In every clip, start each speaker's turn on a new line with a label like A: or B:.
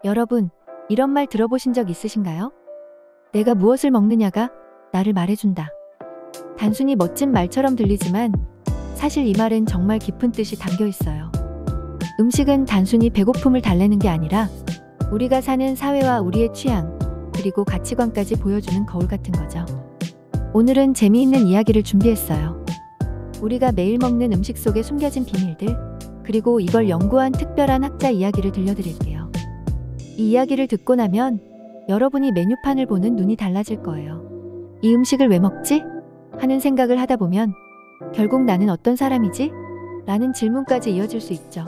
A: 여러분, 이런 말 들어보신 적 있으신가요? 내가 무엇을 먹느냐가 나를 말해준다. 단순히 멋진 말처럼 들리지만 사실 이 말엔 정말 깊은 뜻이 담겨 있어요. 음식은 단순히 배고픔을 달래는 게 아니라 우리가 사는 사회와 우리의 취향, 그리고 가치관까지 보여주는 거울 같은 거죠. 오늘은 재미있는 이야기를 준비했어요. 우리가 매일 먹는 음식 속에 숨겨진 비밀들, 그리고 이걸 연구한 특별한 학자 이야기를 들려드릴게요. 이 이야기를 듣고 나면 여러분이 메뉴판을 보는 눈이 달라질 거예요. 이 음식을 왜 먹지? 하는 생각을 하다 보면 결국 나는 어떤 사람이지? 라는 질문까지 이어질 수 있죠.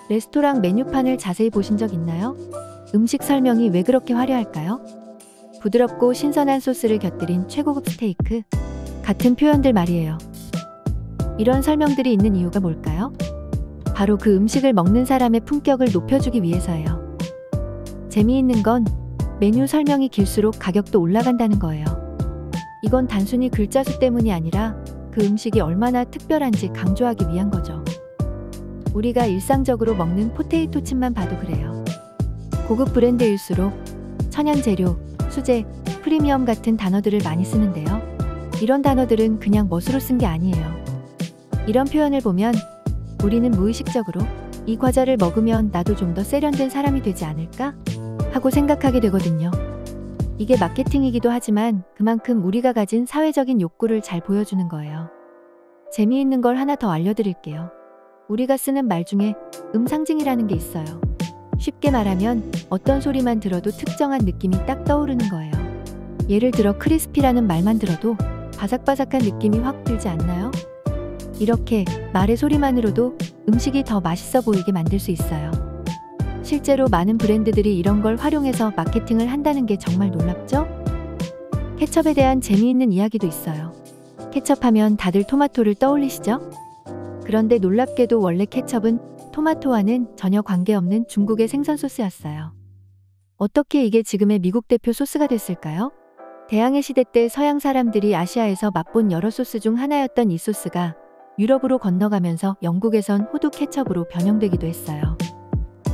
A: 레스토랑 메뉴판을 자세히 보신 적 있나요? 음식 설명이 왜 그렇게 화려할까요? 부드럽고 신선한 소스를 곁들인 최고급 스테이크 같은 표현들 말이에요. 이런 설명들이 있는 이유가 뭘까요? 바로 그 음식을 먹는 사람의 품격을 높여주기 위해서예요. 재미있는 건 메뉴 설명이 길수록 가격도 올라간다는 거예요. 이건 단순히 글자 수 때문이 아니라 그 음식이 얼마나 특별한지 강조하기 위한 거죠. 우리가 일상적으로 먹는 포테이토 칩만 봐도 그래요. 고급 브랜드일수록 천연 재료, 수제, 프리미엄 같은 단어들을 많이 쓰는데요. 이런 단어들은 그냥 멋으로 쓴 게 아니에요. 이런 표현을 보면 우리는 무의식적으로 이 과자를 먹으면 나도 좀 더 세련된 사람이 되지 않을까? 하고 생각하게 되거든요. 이게 마케팅이기도 하지만 그만큼 우리가 가진 사회적인 욕구를 잘 보여주는 거예요. 재미있는 걸 하나 더 알려드릴게요. 우리가 쓰는 말 중에 상징이라는 게 있어요. 쉽게 말하면 어떤 소리만 들어도 특정한 느낌이 딱 떠오르는 거예요. 예를 들어 크리스피라는 말만 들어도 바삭바삭한 느낌이 확 들지 않나요? 이렇게 말의 소리만으로도 음식이 더 맛있어 보이게 만들 수 있어요. 실제로 많은 브랜드들이 이런 걸 활용해서 마케팅을 한다는 게 정말 놀랍죠? 케첩에 대한 재미있는 이야기도 있어요. 케첩하면 다들 토마토를 떠올리시죠? 그런데 놀랍게도 원래 케첩은 토마토와는 전혀 관계없는 중국의 생선 소스였어요. 어떻게 이게 지금의 미국 대표 소스가 됐을까요? 대항해 시대 때 서양 사람들이 아시아에서 맛본 여러 소스 중 하나였던 이 소스가 유럽으로 건너가면서 영국에선 호두 케첩으로 변형되기도 했어요.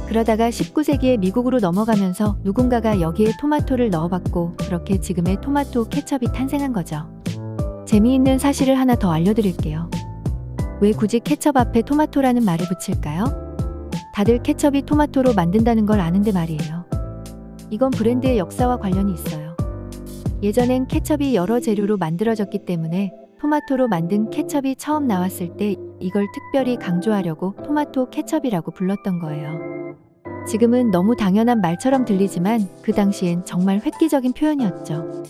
A: 그러다가 19세기에 미국으로 넘어가면서 누군가가 여기에 토마토를 넣어봤고 그렇게 지금의 토마토 케첩이 탄생한 거죠. 재미있는 사실을 하나 더 알려드릴게요. 왜 굳이 케첩 앞에 토마토라는 말을 붙일까요? 다들 케첩이 토마토로 만든다는 걸 아는데 말이에요. 이건 브랜드의 역사와 관련이 있어요. 예전엔 케첩이 여러 재료로 만들어졌기 때문에 토마토로 만든 케첩이 처음 나왔을 때 이걸 특별히 강조하려고 토마토 케첩이라고 불렀던 거예요. 지금은 너무 당연한 말처럼 들리지만 그 당시엔 정말 획기적인 표현이었죠.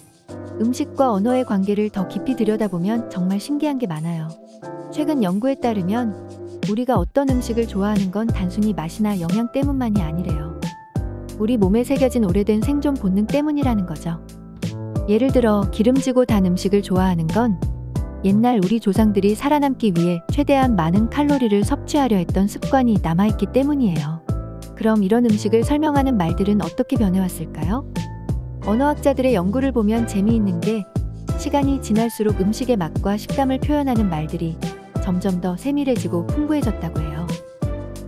A: 음식과 언어의 관계를 더 깊이 들여다보면 정말 신기한 게 많아요. 최근 연구에 따르면 우리가 어떤 음식을 좋아하는 건 단순히 맛이나 영양 때문만이 아니래요. 우리 몸에 새겨진 오래된 생존 본능 때문이라는 거죠. 예를 들어 기름지고 단 음식을 좋아하는 건 옛날 우리 조상들이 살아남기 위해 최대한 많은 칼로리를 섭취하려 했던 습관이 남아있기 때문이에요. 그럼 이런 음식을 설명하는 말들은 어떻게 변해왔을까요? 언어학자들의 연구를 보면 재미있는 게 시간이 지날수록 음식의 맛과 식감을 표현하는 말들이 점점 더 세밀해지고 풍부해졌다고 해요.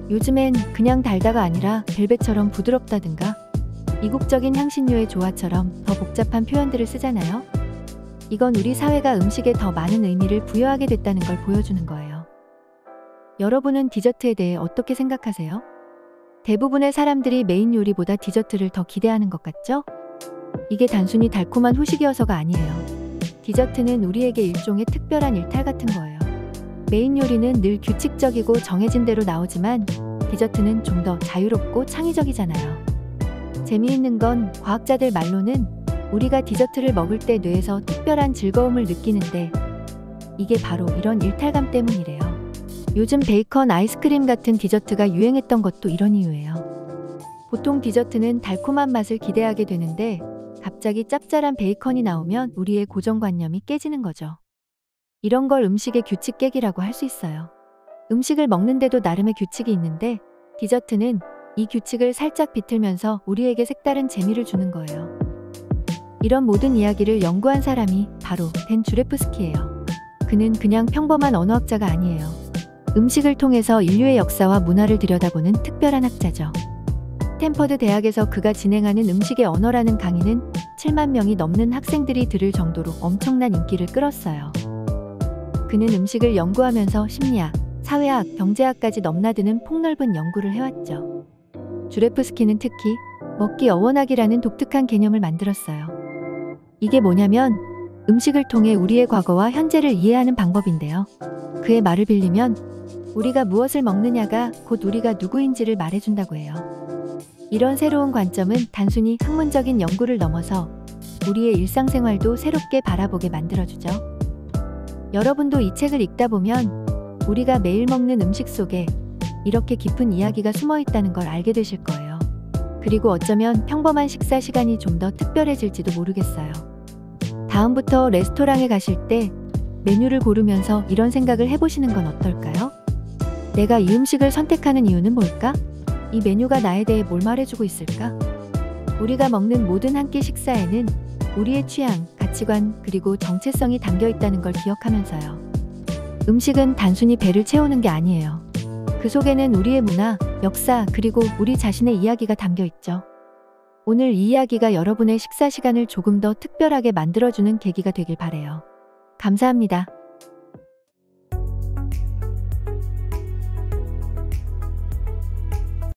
A: 요즘엔 그냥 달다가 아니라 벨벳처럼 부드럽다든가 이국적인 향신료의 조화처럼 더 복잡한 표현들을 쓰잖아요. 이건 우리 사회가 음식에 더 많은 의미를 부여하게 됐다는 걸 보여주는 거예요. 여러분은 디저트에 대해 어떻게 생각하세요? 대부분의 사람들이 메인 요리보다 디저트를 더 기대하는 것 같죠? 이게 단순히 달콤한 후식이어서가 아니에요. 디저트는 우리에게 일종의 특별한 일탈 같은 거예요. 메인 요리는 늘 규칙적이고 정해진 대로 나오지만 디저트는 좀 더 자유롭고 창의적이잖아요. 재미있는 건 과학자들 말로는 우리가 디저트를 먹을 때 뇌에서 특별한 즐거움을 느끼는데 이게 바로 이런 일탈감 때문이래요. 요즘 베이컨 아이스크림 같은 디저트가 유행했던 것도 이런 이유예요. 보통 디저트는 달콤한 맛을 기대하게 되는데 갑자기 짭짤한 베이컨이 나오면 우리의 고정관념이 깨지는 거죠. 이런 걸 음식의 규칙 깨기라고 할 수 있어요. 음식을 먹는데도 나름의 규칙이 있는데 디저트는 이 규칙을 살짝 비틀면서 우리에게 색다른 재미를 주는 거예요. 이런 모든 이야기를 연구한 사람이 바로 댄 주레프스키예요. 그는 그냥 평범한 언어학자가 아니에요. 음식을 통해서 인류의 역사와 문화를 들여다보는 특별한 학자죠. 스탠퍼드 대학에서 그가 진행하는 음식의 언어라는 강의는 7만 명이 넘는 학생들이 들을 정도로 엄청난 인기를 끌었어요. 그는 음식을 연구하면서 심리학, 사회학, 경제학까지 넘나드는 폭넓은 연구를 해왔죠. 주레프스키는 특히 먹기 어원학이라는 독특한 개념을 만들었어요. 이게 뭐냐면 음식을 통해 우리의 과거와 현재를 이해하는 방법인데요. 그의 말을 빌리면 우리가 무엇을 먹느냐가 곧 우리가 누구인지를 말해준다고 해요. 이런 새로운 관점은 단순히 학문적인 연구를 넘어서 우리의 일상생활도 새롭게 바라보게 만들어주죠. 여러분도 이 책을 읽다 보면 우리가 매일 먹는 음식 속에 이렇게 깊은 이야기가 숨어 있다는 걸 알게 되실 거예요. 그리고 어쩌면 평범한 식사 시간이 좀 더 특별해질지도 모르겠어요. 다음부터 레스토랑에 가실 때 메뉴를 고르면서 이런 생각을 해보시는 건 어떨까요? 내가 이 음식을 선택하는 이유는 뭘까? 이 메뉴가 나에 대해 뭘 말해주고 있을까? 우리가 먹는 모든 한 끼 식사에는 우리의 취향, 가치관, 그리고 정체성이 담겨 있다는 걸 기억하면서요. 음식은 단순히 배를 채우는 게 아니에요. 그 속에는 우리의 문화, 역사, 그리고 우리 자신의 이야기가 담겨 있죠. 오늘 이 이야기가 여러분의 식사 시간을 조금 더 특별하게 만들어주는 계기가 되길 바래요. 감사합니다.